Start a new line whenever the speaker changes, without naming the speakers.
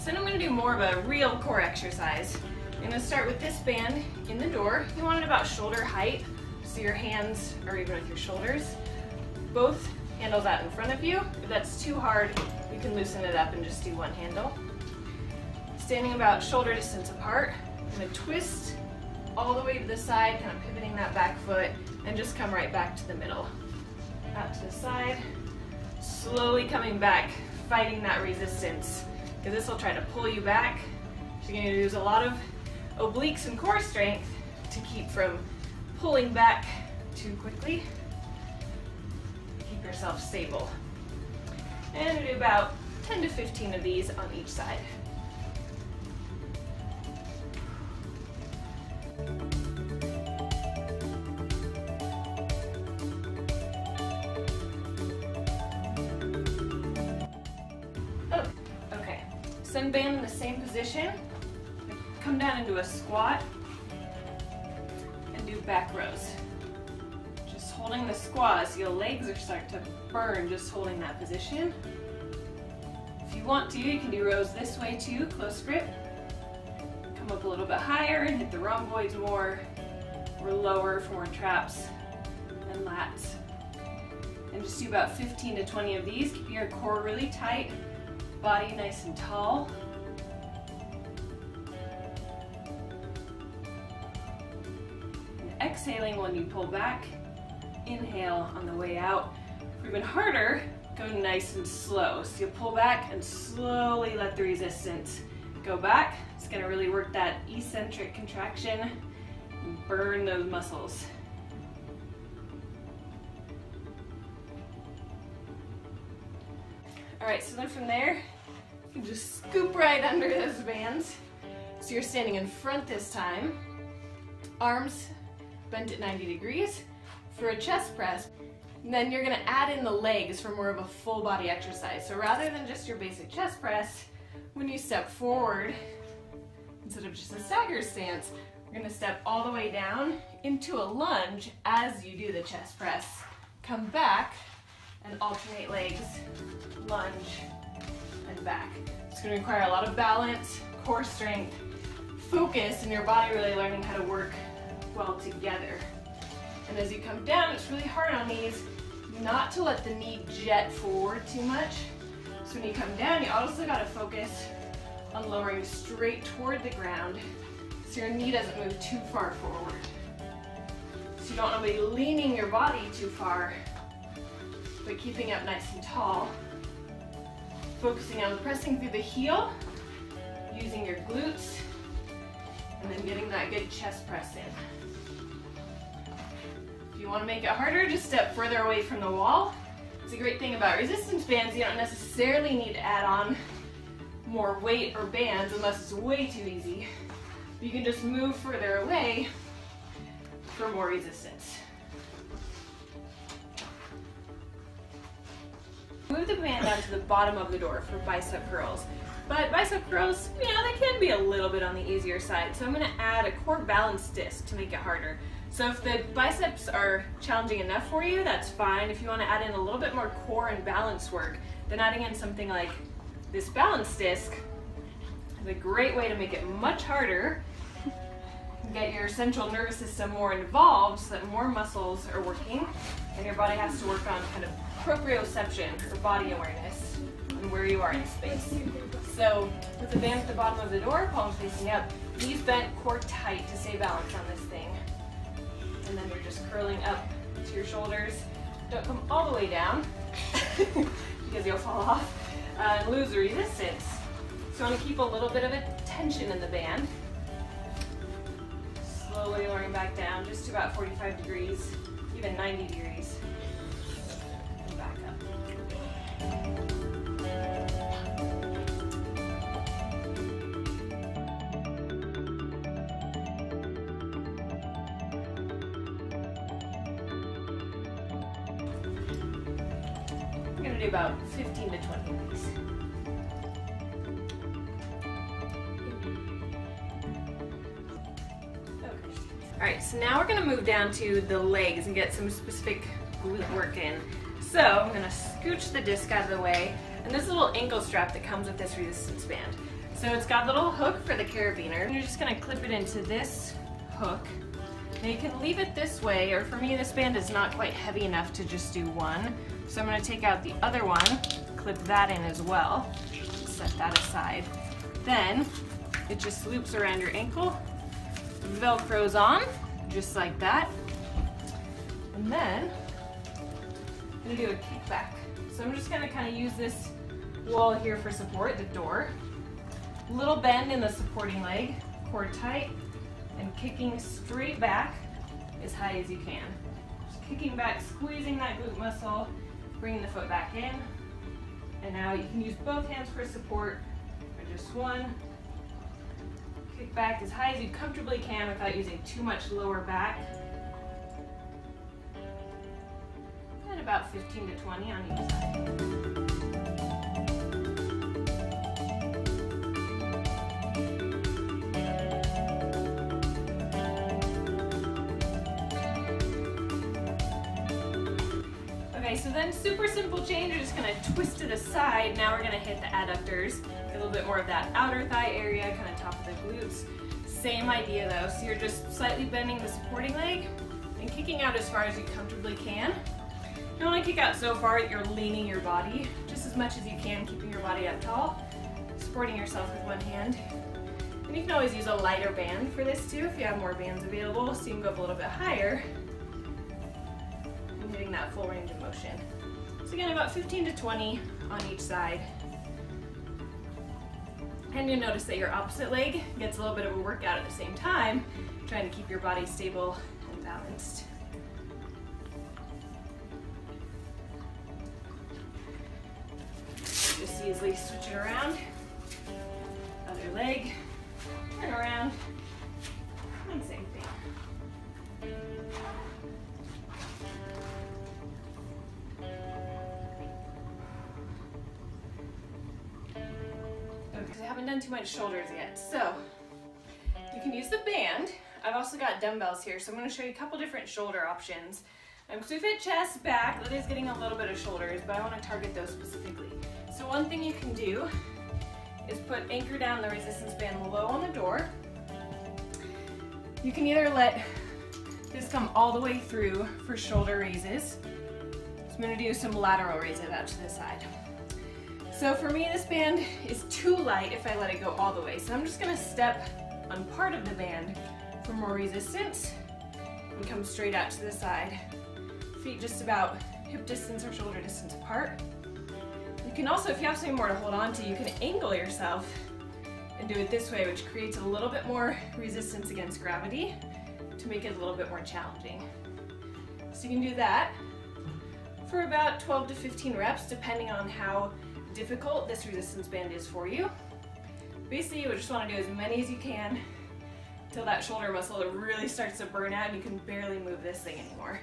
So then I'm going to do more of a real core exercise. I'm going to start with this band in the door. You want it about shoulder height, so your hands are even with your shoulders. Both handles out in front of you. If that's too hard, you can loosen it up and just do one handle. Standing about shoulder distance apart, I'm going to twist all the way to the side, kind of pivoting that back foot, and just come right back to the middle. Out to the side, slowly coming back, fighting that resistance, because this will try to pull you back. So you're going to use a lot of obliques and core strength to keep from pulling back too quickly. Keep yourself stable. And do about 10 to 15 of these on each side. Then band in the same position, come down into a squat, and do back rows. Just holding the squat so your legs are starting to burn just holding that position. If you want to, you can do rows this way too, close grip. Come up a little bit higher and hit the rhomboids more, or lower for more traps and lats. And just do about 15 to 20 of these. Keep your core really tight. Body nice and tall. And exhaling when you pull back. Inhale on the way out. For even harder, go nice and slow. So you'll pull back and slowly let the resistance go back. It's going to really work that eccentric contraction and burn those muscles. All right, so then from there, you can just scoop right under those bands. So you're standing in front this time, arms bent at 90 degrees for a chest press. And then you're gonna add in the legs for more of a full body exercise. So rather than just your basic chest press, when you step forward, instead of just a stagger stance, we're gonna step all the way down into a lunge as you do the chest press. Come back and alternate legs, lunge, and back. It's going to require a lot of balance, core strength, focus, and your body really learning how to work well together. And as you come down, it's really hard on these not to let the knee jet forward too much. So when you come down, you also got to focus on lowering straight toward the ground so your knee doesn't move too far forward. So you don't want to be leaning your body too far, but keeping up nice and tall. Focusing on pressing through the heel, using your glutes, and then getting that good chest press in. If you want to make it harder, just step further away from the wall. It's a great thing about resistance bands, you don't necessarily need to add on more weight or bands unless it's way too easy. You can just move further away for more resistance. Move the band down to the bottom of the door for bicep curls. But bicep curls, they can be a little bit on the easier side. So I'm going to add a core balance disc to make it harder. So if the biceps are challenging enough for you, that's fine. If you want to add in a little bit more core and balance work, then adding in something like this balance disc is a great way to make it much harder, get your central nervous system more involved so that more muscles are working, and your body has to work on kind of proprioception, or body awareness, and where you are in space. So with the band at the bottom of the door, palms facing up, knees bent, core tight to stay balanced on this thing. And then you're just curling up to your shoulders. Don't come all the way down because you'll fall off and lose the resistance. So you want to keep a little bit of a tension in the band. Slowly lowering back down just to about 45 degrees, even 90 degrees. And back up. I'm going to do about 15 to 20 of these. Alright, so now we're going to move down to the legs and get some specific glute work in. So I'm going to scooch the disc out of the way, and this little ankle strap that comes with this resistance band. So it's got a little hook for the carabiner. You're just gonna clip it into this hook. Now you can leave it this way, or for me this band is not quite heavy enough to just do one. So I'm gonna take out the other one, clip that in as well, set that aside. Then it just loops around your ankle, Velcros on, just like that. And then I'm gonna do a kickback. So I'm just gonna kind of use this wall here for support, the door. Little bend in the supporting leg, core tight, and kicking straight back as high as you can. Just kicking back, squeezing that glute muscle, bringing the foot back in. And now you can use both hands for support, or just one. Kick back as high as you comfortably can without using too much lower back. And about 15 to 20 on each side. Okay, so then super simple change, you're just gonna twist it aside. Now we're gonna hit the adductors, get a little bit more of that outer thigh area, kind of top of the glutes. Same idea though, so you're just slightly bending the supporting leg and kicking out as far as you comfortably can. You don't want to kick out so far that you're leaning your body just as much as you can, keeping your body up tall, supporting yourself with one hand. And you can always use a lighter band for this too if you have more bands available, so you can go up a little bit higher. Hitting that full range of motion. So again, about 15 to 20 on each side. And you'll notice that your opposite leg gets a little bit of a workout at the same time, trying to keep your body stable and balanced. Just easily switch it around. Other leg, turn around, and same thing. Because I haven't done too much shoulders yet. So you can use the band. I've also got dumbbells here, so I'm going to show you a couple different shoulder options. So we've hit chest, back, that is getting a little bit of shoulders, but I want to target those specifically. So one thing you can do is anchor down the resistance band low on the door. You can either let this come all the way through for shoulder raises. So I'm going to do some lateral raises out to the side. So for me, this band is too light if I let it go all the way. So I'm just gonna step on part of the band for more resistance and come straight out to the side. Feet just about hip distance or shoulder distance apart. You can also, if you have something more to hold on to, you can angle yourself and do it this way, which creates a little bit more resistance against gravity to make it a little bit more challenging. So you can do that for about 12 to 15 reps, depending on how difficult this resistance band is for you. Basically, you just want to do as many as you can until that shoulder muscle really starts to burn out and you can barely move this thing anymore.